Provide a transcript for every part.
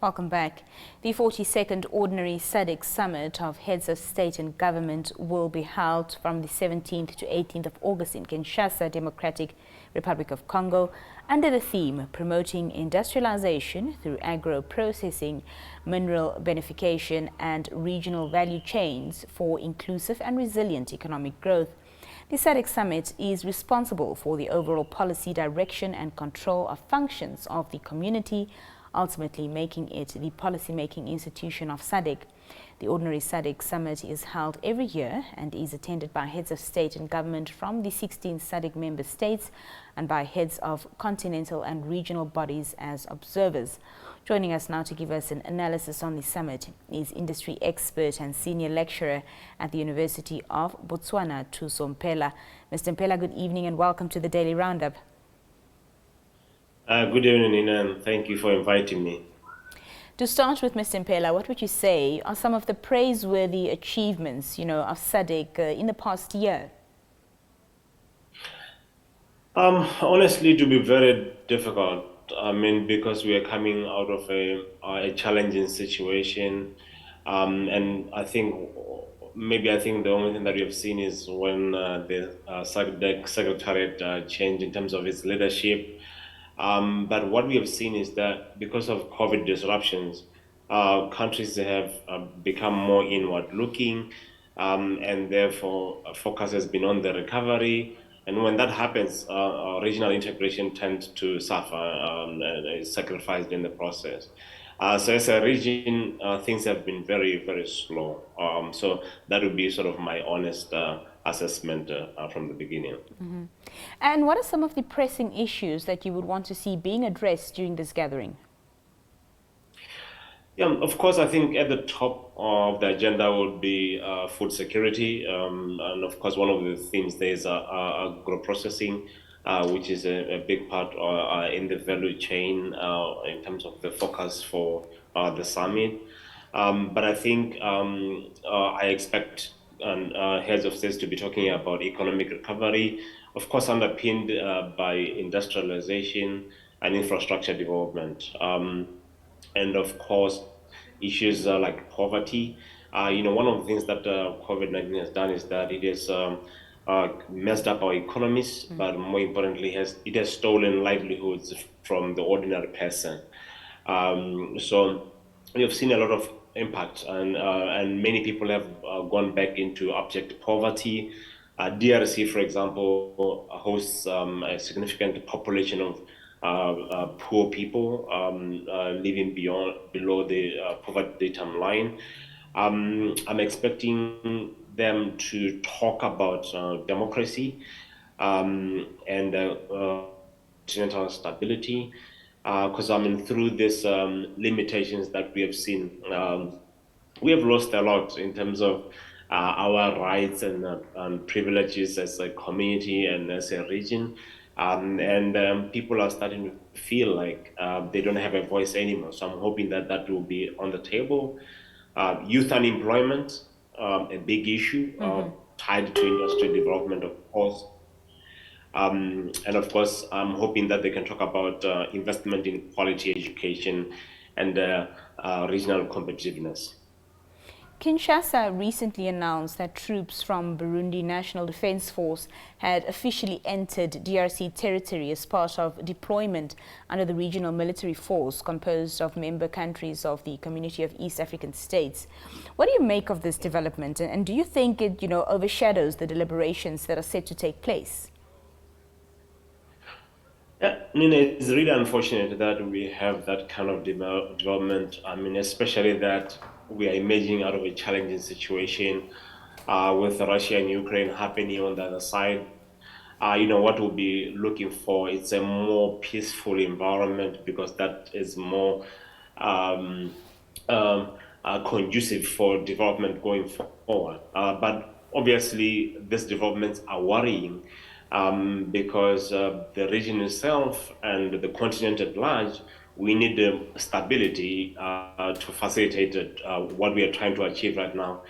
Welcome back. The 42nd Ordinary SADC Summit of Heads of State and Government will be held from the 17th to 18th of August in Kinshasa, Democratic Republic of Congo, under the theme Promoting Industrialization through Agro-Processing, Mineral Beneficiation and Regional Value Chains for Inclusive and Resilient Economic Growth. The SADC Summit is responsible for the overall policy direction and control of functions of the community, ultimately making it the policy-making institution of SADC. The Ordinary SADC Summit is held every year and is attended by heads of state and government from the 16 SADC member states and by heads of continental and regional bodies as observers. Joining us now to give us an analysis on the summit is industry expert and senior lecturer at the University of Botswana, Thuso Mphela. Mr. Mphela, good evening and welcome to the Daily Roundup. Good evening, Nina, and thank you for inviting me. To start with, Mr. Mphela, what would you say are some of the praiseworthy achievements, of SADC in the past year? Honestly, to be very difficult. Because we are coming out of a challenging situation, and I think the only thing that we have seen is when the SADC Secretariat changed in terms of its leadership. But what we have seen is that because of COVID disruptions, countries have become more inward-looking, and therefore focus has been on the recovery. And when that happens, regional integration tends to suffer and is sacrificed in the process. So as a region, things have been very, very slow. So that would be sort of my honest assessment from the beginning. Mm-hmm. And what are some of the pressing issues that you would want to see being addressed during this gathering? Yeah, of course, I think at the top of the agenda would be food security. And of course, one of the themes there is agro-processing, which is a big part in the value chain in terms of the focus for the summit. But I think I expect heads of states to be talking about economic recovery, of course, underpinned by industrialization and infrastructure development. And of course, issues like poverty. One of the things that COVID-19 has done is that it has messed up our economies, but more importantly, it has stolen livelihoods from the ordinary person. So we have seen a lot of impact, and many people have gone back into abject poverty. DRC, for example, hosts a significant population of poor people living below the poverty daytime line. I'm expecting them to talk about democracy and continental stability, because through these limitations that we have seen, we have lost a lot in terms of our rights and privileges as a community and as a region. And people are starting to feel like they don't have a voice anymore. So I'm hoping that that will be on the table. Youth unemployment, a big issue tied to industry development, of course. And of course, I'm hoping that they can talk about investment in quality education and regional competitiveness. Kinshasa recently announced that troops from Burundi National Defense Force had officially entered DRC territory as part of deployment under the regional military force composed of member countries of the Community of East African States. What do you make of this development, and do you think it, overshadows the deliberations that are set to take place? Yeah, Nina, it's really unfortunate that we have that kind of development. Especially that we are emerging out of a challenging situation with Russia and Ukraine happening on the other side. What we'll be looking for is a more peaceful environment, because that is more conducive for development going forward. But obviously, these developments are worrying because the region itself and the continent at large, we need stability to facilitate what we are trying to achieve right now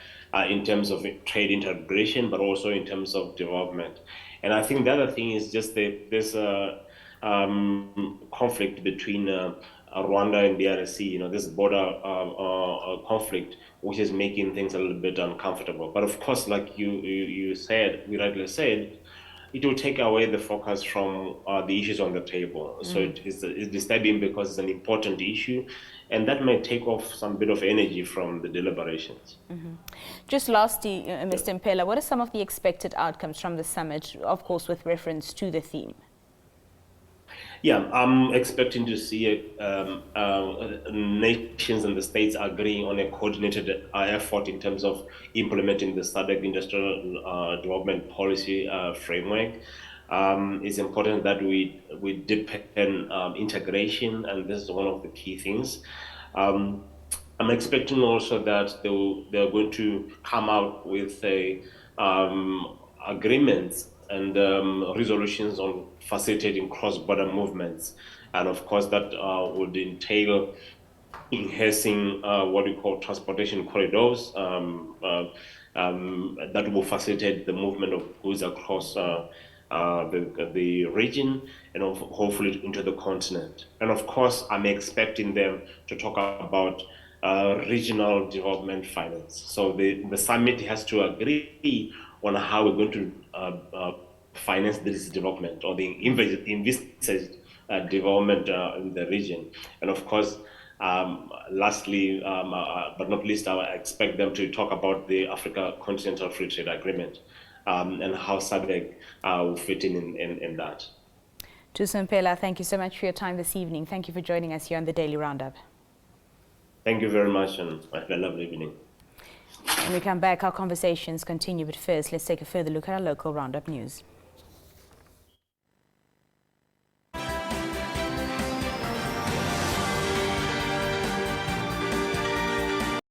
in terms of trade integration, but also in terms of development. And I think the other thing is just this conflict between Rwanda and DRC, this border conflict, which is making things a little bit uncomfortable. But of course, like you said, we rightly said, it will take away the focus from the issues on the table. So it's disturbing because it's an important issue, and that may take off some bit of energy from the deliberations. Just lastly, Mr. Mphela, what are some of the expected outcomes from the summit, of course, with reference to the theme? Yeah, I'm expecting to see nations and the states agreeing on a coordinated effort in terms of implementing the SADC industrial development policy framework. It's important that we deepen integration, and this is one of the key things. I'm expecting also that they're going to come out with a agreements and resolutions on facilitating cross-border movements. And of course, that would entail enhancing what we call transportation corridors that will facilitate the movement of goods across the region and hopefully into the continent. And of course, I'm expecting them to talk about regional development finance. So the summit has to agree on how we're going to finance this development or the envisaged development in the region. And of course, lastly, but not least, I expect them to talk about the Africa Continental Free Trade Agreement and how SADC will fit in that. Thuso Mphela, thank you so much for your time this evening. Thank you for joining us here on the Daily Roundup. Thank you very much, and have a lovely evening. When we come back, our conversations continue, but first, let's take a further look at our local Roundup news.